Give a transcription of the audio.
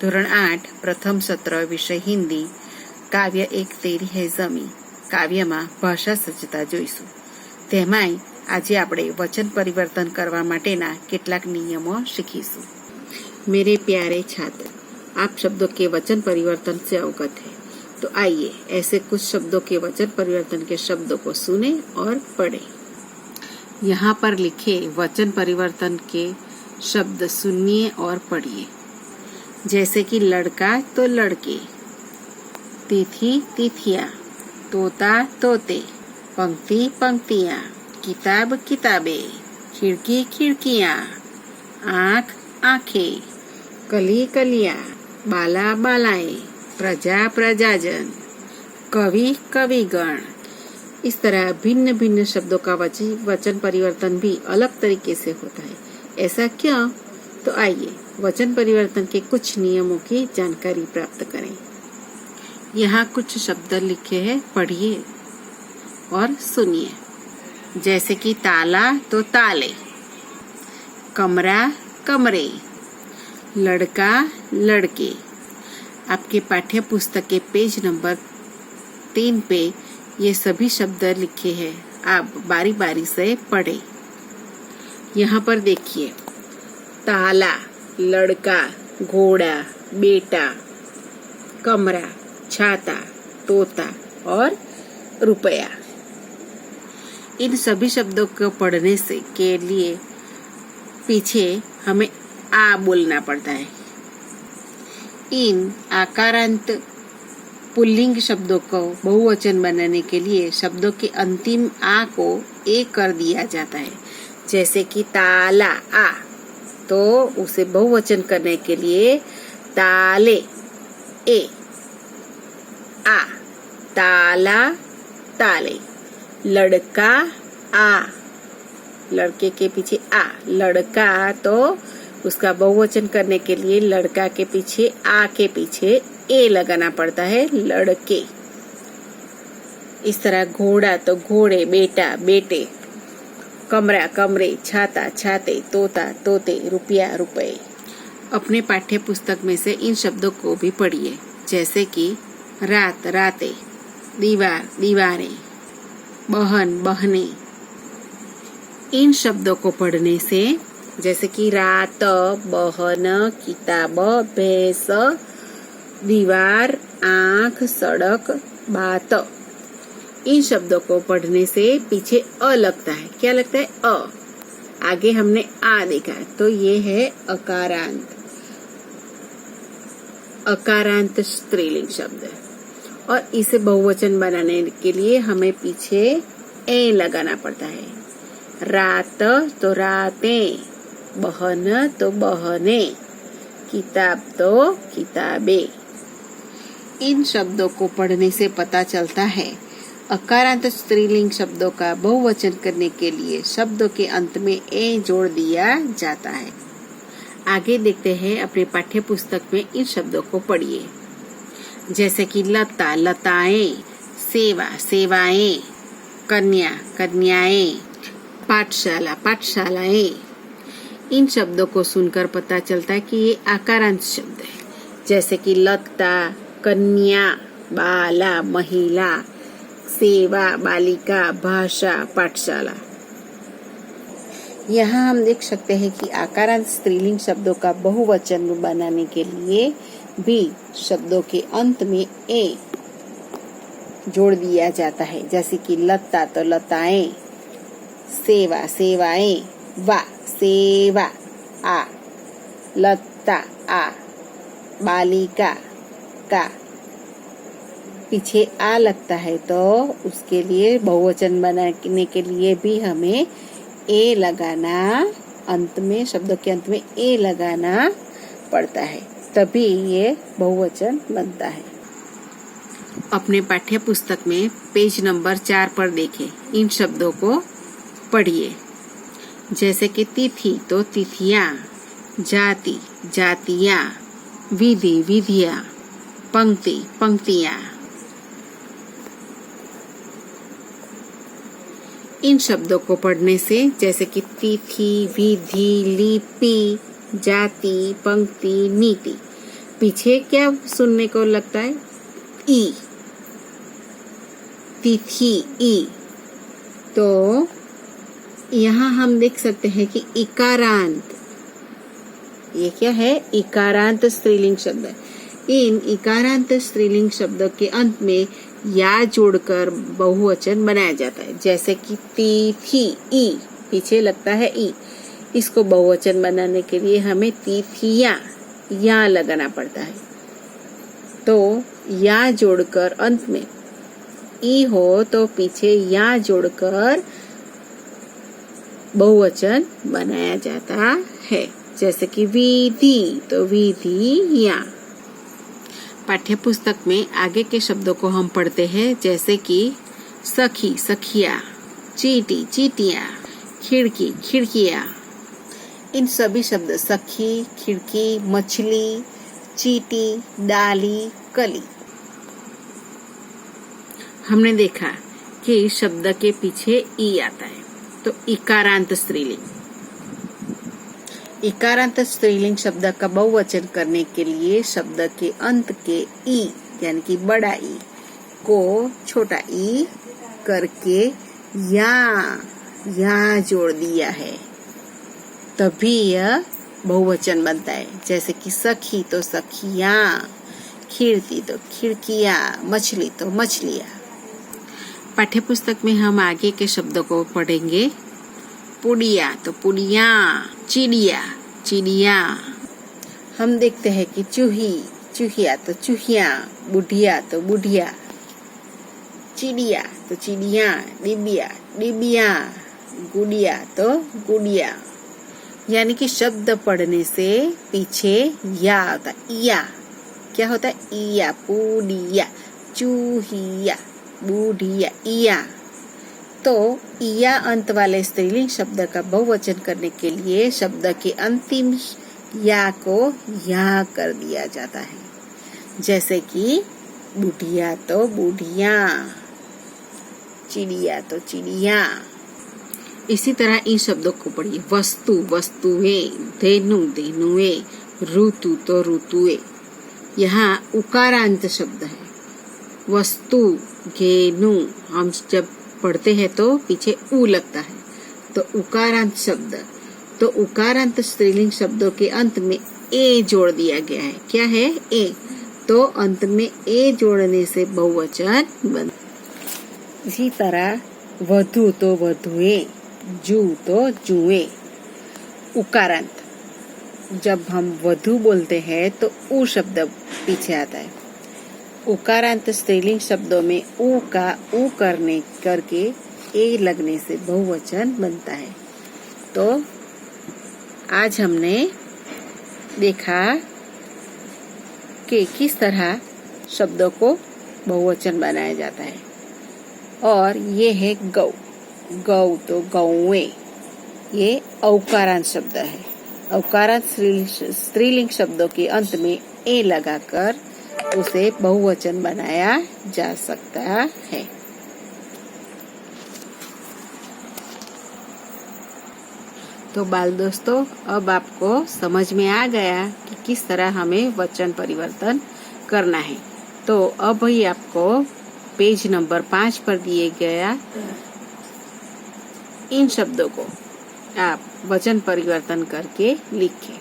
ધોરણ 8 પ્રથમ સત્ર વિષય હિન્દી કાવ્ય એક તેરી હૈ જમી કાવ્યમાં ભાષા સજ્જતા જોઈશું. તેમાંય આજે આપણે વચન પરિવર્તન કરવા માટેના કેટલાક નિયમો શીખીશું. मेरे प्यारे छात्र, आप शब्दों के वचन परिवर्तन से अवगत हैं, तो आइए ऐसे कुछ शब्दों के वचन परिवर्तन के शब्दों को सुने और पढ़ें. यहाँ पर लिखे वचन परिवर्तन के शब्द सुनिए और पढ़िए. जैसे कि लड़का तो लड़के, तिथि तिथियाँ, तोता तोते, पंक्ति पंक्तियाँ, किताब किताबें, खिड़की खिड़कियाँ, आँख आँखें, कली कलियाँ, बाला बालाएं, प्रजा प्रजाजन, कवि कविगण. इस तरह भिन्न भिन्न शब्दों का वचन परिवर्तन भी अलग तरीके से होता है. ऐसा क्यों? तो आइए वचन परिवर्तन के कुछ नियमों की जानकारी प्राप्त करें. यहाँ कुछ शब्द लिखे हैं, पढ़िए और सुनिए. जैसे कि ताला तो ताले, कमरा कमरे, लड़का लड़के. आपके पाठ्य पुस्तक के पेज नंबर 3 पे ये सभी शब्द लिखे हैं. आप बारी बारी से पढ़ें. यहाँ पर देखिए, ताला लड़का, घोड़ा, बेटा, कमरा, छाता, तोता और रुपया. इन सभी शब्दों को पढ़ने से के लिए पीछे हमें आ बोलना पड़ता है. इन आकारांत पुल्लिंग शब्दों को बहुवचन बनाने के लिए शब्दों के अंतिम आ को ए कर दिया जाता है. जैसे कि ताला आ, तो उसे बहुवचन करने के लिए ताले ए आ, ताला ताले. लड़का आ, लड़के के पीछे आ, लड़का तो उसका बहुवचन करने के लिए लड़का के पीछे आ के पीछे ए लगाना पड़ता है, लड़के. इस तरह घोड़ा तो घोड़े, बेटा बेटे, कमरा कमरे, छाता छाते, तोता तोते, रुपया रुपए. अपने पाठ्य पुस्तक में से इन शब्दों को भी पढ़िए. जैसे कि रात राते, दीवार दीवारें, बहन बहने. इन शब्दों को पढ़ने से जैसे कि रात, बहन, किताब, भैंस, दीवार, आँख, सड़क, बात. इन शब्दों को पढ़ने से पीछे अ लगता है. क्या लगता है? अ. आगे हमने आ देखा, तो ये है अकारांत. अकारांत स्त्रीलिंग शब्द है और इसे बहुवचन बनाने के लिए हमें पीछे ए लगाना पड़ता है. रात तो रातें, बहन तो बहने, किताब तो किताबें. इन शब्दों को पढ़ने से पता चलता है अकारांत स्त्रीलिंग शब्दों का बहुवचन करने के लिए शब्दों के अंत में ए जोड़ दिया जाता है. आगे देखते हैं. अपने पाठ्य पुस्तक में इन शब्दों को पढ़िए. जैसे कि लता लताएं, सेवा सेवाएं, कन्या कन्याएं, पाठशाला पाठशालाएं. इन शब्दों को सुनकर पता चलता है कि ये आकारांत शब्द है. जैसे कि लता कन्या, बाला महिला, सेवा बालिका, भाषा पाठशाला. यहाँ हम देख सकते हैं कि आकारांत स्त्रीलिंग शब्दों का बहुवचन बनाने के लिए भी शब्दों के अंत में ए जोड़ दिया जाता है. जैसे कि लता तो लताएं, सेवा सेवाएं, वा सेवा आ, लता आ, बालिका का. पीछे आ लगता है तो उसके लिए बहुवचन बनाने के लिए भी हमें ए लगाना, अंत में शब्दों के अंत में ए लगाना पड़ता है, तभी ये बहुवचन बनता है. अपने पाठ्य पुस्तक में पेज नंबर 4 पर देखें. इन शब्दों को पढ़िए. जैसे कि तिथि तो तिथियाँ, जाति जातियाँ, विधि विधियाँ, पंक्ति पंक्तियाँ. इन शब्दों को पढ़ने से जैसे कि तिथि, विधि, लिपि, जाति, पंक्ति, नीति, पीछे क्या सुनने को लगता है? ई, तिथि, ई। तो यहाँ हम देख सकते हैं कि इकारांत, ये क्या है? इकारांत स्त्रीलिंग शब्द है। इन इकारांत स्त्रीलिंग शब्दों के अंत में या जोड़कर बहुवचन बनाया जाता है। जैसे कि तिथि, ई, पीछे लगता है ई। इसको बहुवचन बनाने के लिए हमें तिथियां, या लगाना पड़ता है। तो या जोड़कर अंत में ई हो तो पीछे या जोड़कर बहुवचन बनाया जाता है। जैसे कि विधि, तो विधियां। पाठ्य पुस्तक में आगे के शब्दों को हम पढ़ते हैं, जैसे कि सखी, सखिया, चींटी, चींटियां, खिड़की, खिड़कियां। इन सभी शब्द सखी, खिड़की, मछली, चींटी, डाली, कली। हमने देखा कि शब्द के पीछे ई आता है, तो इकारांत स्त्रीलिंग। इकारांत स्त्रीलिंग शब्द का बहुवचन करने के लिए शब्द के अंत के ई यानी कि बड़ा ई को छोटा ई करके या जोड़ दिया है, तभी यह बहुवचन बनता है। जैसे कि सखी तो सखियां, खिड़की तो खिड़कियां, मछली तो मछलियां। पाठ्यपुस्तक में हम आगे के शब्दों को पढ़ेंगे। पुड़िया तो पुड़िया, चिड़िया, चिड़िया। हम देखते हैं कि चूही, चूहिया तो चूहिया, बुढ़िया तो बुढ़िया, चिड़िया तो चिड़िया, डिबिया, डिबिया, गुड़िया तो गुड़िया। यानी कि शब्द पढ़ने से पीछे या होता है, या क्या होता है? इया, पुड़िया, चूहिया, बुढ़िया, इया। तो इया अंत वाले स्त्रीलिंग शब्द का बहुवचन करने के लिए शब्द के अंतिम या को या कर दिया जाता है। जैसे कि बुढ़िया तो बुढ़िया, चिड़िया तो चिड़िया। इसी तरह इन शब्दों को पढ़िए। वस्तु, वस्तुएं, धेनु, धेनुएं, ऋतु तो ऋतुएं। यहाँ उकारांत शब्द है। वस्तु, घेनु, हम जब पढ़ते हैं तो पीछे ऊ लगता है, तो उकारांत शब्द। तो उकारांत स्त्रीलिंग शब्दों के अंत में ए जोड़ दिया गया है। क्या है? ए। तो अंत में ए जोड़ने से बहुवचन बन। इसी तरह वधु तो वधुएं, जू तो जुएं। उकारांत, जब हम वधु बोलते हैं तो ऊ शब्द पीछे आता है। उकारांत स्त्रीलिंग शब्दों में ऊ का ऊ करके ए लगने से बहुवचन बनता है। तो आज हमने देखा कि किस तरह शब्दों को बहुवचन बनाया जाता है। और ये है गौ, गौ तो गौएं, ये औकारांत शब्द है। औकारांत स्त्रीलिंग शब्दों के अंत में ए लगाकर उसे बहुवचन बनाया जा सकता है। तो बाल दोस्तों, अब आपको समझ में आ गया कि किस तरह हमें वचन परिवर्तन करना है। तो अब ही आपको पेज नंबर 5 पर दिए गया इन शब्दों को आप वचन परिवर्तन करके लिखें।